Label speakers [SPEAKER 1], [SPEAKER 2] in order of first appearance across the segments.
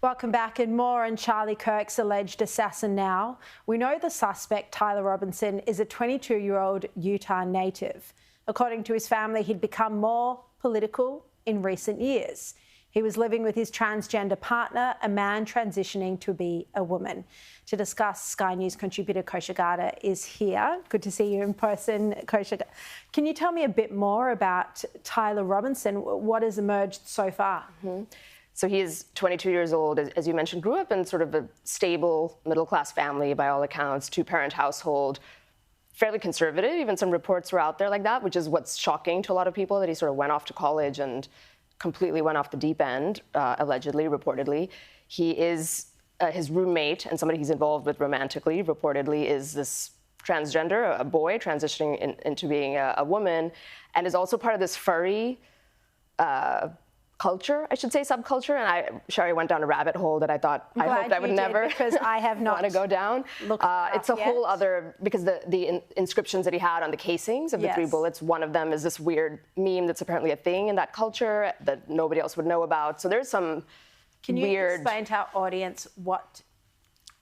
[SPEAKER 1] Welcome back, and more on Charlie Kirk's alleged assassin now. We know the suspect, Tyler Robinson, is a 22-year-old Utah native. According to his family, he'd become more political in recent years. He was living with his transgender partner, a man transitioning to be a woman. To discuss, Sky News contributor Kosha Garda is here. Good to see you in person, Kosha. Can you tell me a bit more about Tyler Robinson? What has emerged so far?
[SPEAKER 2] So he is 22 years old, as you mentioned, grew up in sort of a stable middle-class family, by all accounts, two-parent household, fairly conservative. Even some reports were out there like that, which is what's shocking to a lot of people, that he sort of went off to college and completely went off the deep end, allegedly, reportedly. He is, his roommate and somebody he's involved with romantically, reportedly, is this transgender, a boy transitioning into being a woman, and is also part of this furry culture, I should say, subculture. And Sharri went down a rabbit hole that I thought, I hoped I would never
[SPEAKER 1] because I have not
[SPEAKER 2] want to go down. It's a whole other, because the inscriptions that he had on the casings of the 3 bullets, one of them is this weird meme that's apparently a thing in that culture that nobody else would know about. So there's some
[SPEAKER 1] Can you
[SPEAKER 2] weird...
[SPEAKER 1] explain to our audience what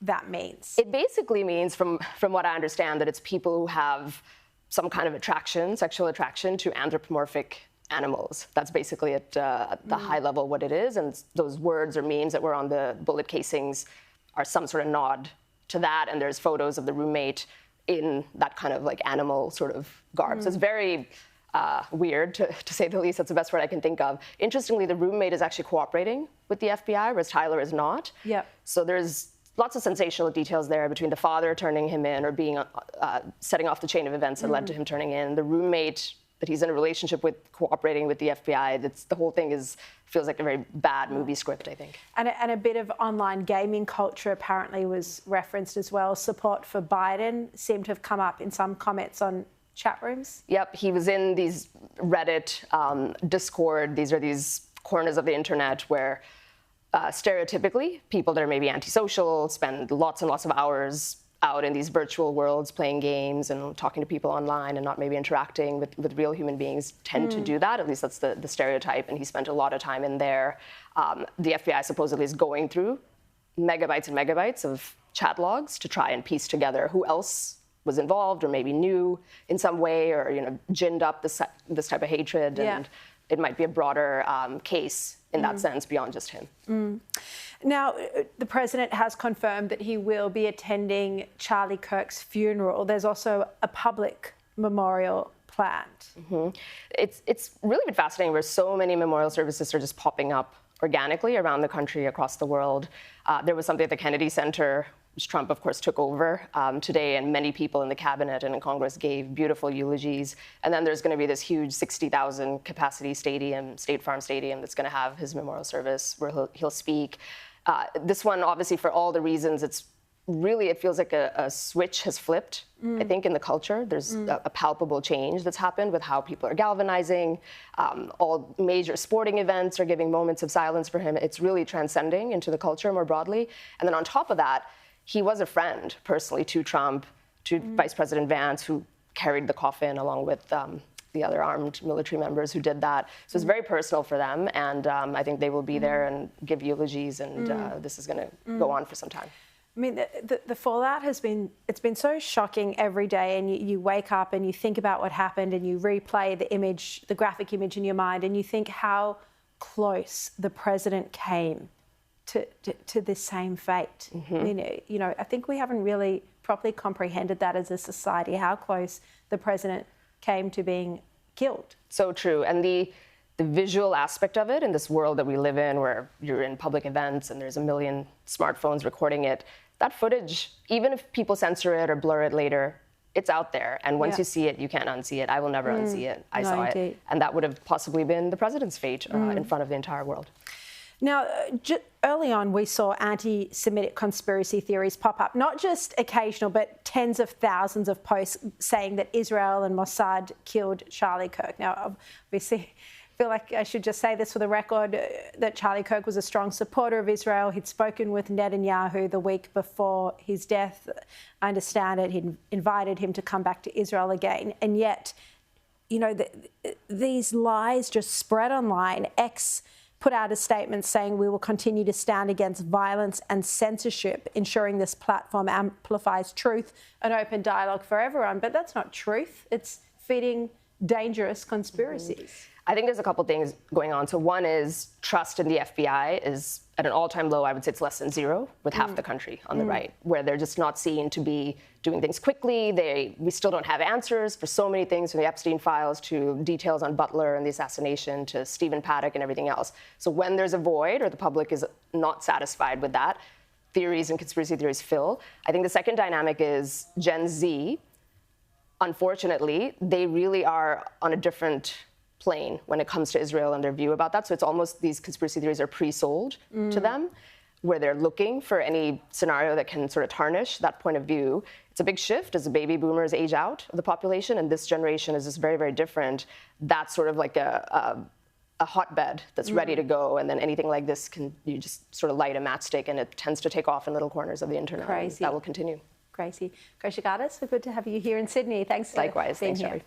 [SPEAKER 1] that means?
[SPEAKER 2] It basically means, from what I understand, that it's people who have some kind of attraction, sexual attraction to anthropomorphic animals. That's basically at the high level what it is, and those words or memes that were on the bullet casings are some sort of nod to that, and there's photos of the roommate in that kind of like animal sort of garb. So it's very weird, to say the least. That's the best word I can think of. Interestingly, the roommate is actually cooperating with the FBI, whereas Tyler is not. So there's lots of sensational details there, between the father turning him in or being setting off the chain of events that led to him turning in, the roommate that he's in a relationship with cooperating with the FBI. The whole thing feels like a very bad movie script, I think. And
[SPEAKER 1] a bit of online gaming culture apparently was referenced as well. Support for Biden seemed to have come up in some comments on chat rooms.
[SPEAKER 2] Yep, he was in these Reddit, Discord. These are these corners of the internet where stereotypically people that are maybe antisocial spend lots and lots of hours out in these virtual worlds playing games and talking to people online and not maybe interacting with real human beings tend to do that. At least that's the stereotype, and he spent a lot of time in there. The FBI supposedly is going through megabytes and megabytes of chat logs to try and piece together who else was involved or maybe knew in some way, or ginned up this type of hatred. And it might be a broader case in that sense beyond just him.
[SPEAKER 1] Now, the president has confirmed that he will be attending Charlie Kirk's funeral. There's also a public memorial planned.
[SPEAKER 2] It's really been fascinating where so many memorial services are just popping up organically around the country, across the world. There was something at the Kennedy Center, which Trump, of course, took over today, and many people in the cabinet and in Congress gave beautiful eulogies. And then there's going to be this huge 60,000 capacity stadium, State Farm Stadium, that's going to have his memorial service where he'll speak. This one, obviously, for all the reasons, it feels like a switch has flipped, I think, in the culture. There's a palpable change that's happened with how people are galvanizing. All major sporting events are giving moments of silence for him. It's really transcending into the culture more broadly. And then on top of that, he was a friend, personally, to Trump, to Vice President Vance, who carried the coffin along with the other armed military members who did that. So it's very personal for them, and I think they will be there and give eulogies, and this is going to go on for some time.
[SPEAKER 1] I mean, the fallout it's been so shocking every day, and you wake up and you think about what happened and you replay the graphic image in your mind, and you think how close the president came to this same fate. I think we haven't really properly comprehended that as a society, how close the president came to being killed.
[SPEAKER 2] So true. And the visual aspect of it in this world that we live in, where you're in public events and there's a million smartphones recording it, that footage, even if people censor it or blur it later, it's out there. And once you see it, you can't unsee it. I will never unsee it. I saw it. And that would have possibly been the president's fate in front of the entire world.
[SPEAKER 1] Now, early on, we saw anti-Semitic conspiracy theories pop up, not just occasional, but tens of thousands of posts saying that Israel and Mossad killed Charlie Kirk. Now, obviously, I feel like I should just say this for the record, that Charlie Kirk was a strong supporter of Israel. He'd spoken with Netanyahu the week before his death. I understand it. He'd invited him to come back to Israel again. And yet, these lies just spread online. put out a statement saying we will continue to stand against violence and censorship, ensuring this platform amplifies truth and open dialogue for everyone. But that's not truth. It's feeding dangerous conspiracies.
[SPEAKER 2] I think there's a couple things going on. So one is trust in the FBI is at an all-time low. I would say it's less than zero with half the country on the right, where they're just not seen to be doing things quickly. We still don't have answers for so many things, from the Epstein files to details on Butler and the assassination to Stephen Paddock and everything else. So when there's a void or the public is not satisfied with that, theories and conspiracy theories fill. I think the second dynamic is Gen Z. Unfortunately, they really are on a different plane when it comes to Israel and their view about that. So it's almost these conspiracy theories are pre-sold to them, where they're looking for any scenario that can sort of tarnish that point of view. It's a big shift as the baby boomers age out of the population, and this generation is just very, very different. That's sort of like a hotbed that's ready to go, and then anything like this you just sort of light a matchstick, and it tends to take off in little corners of the internet.
[SPEAKER 1] Crazy.
[SPEAKER 2] That will continue.
[SPEAKER 1] Crazy. Kosha Gardis, so good to have you here in Sydney. Thanks for
[SPEAKER 2] Likewise.
[SPEAKER 1] being
[SPEAKER 2] Thanks,
[SPEAKER 1] here.
[SPEAKER 2] Sharri.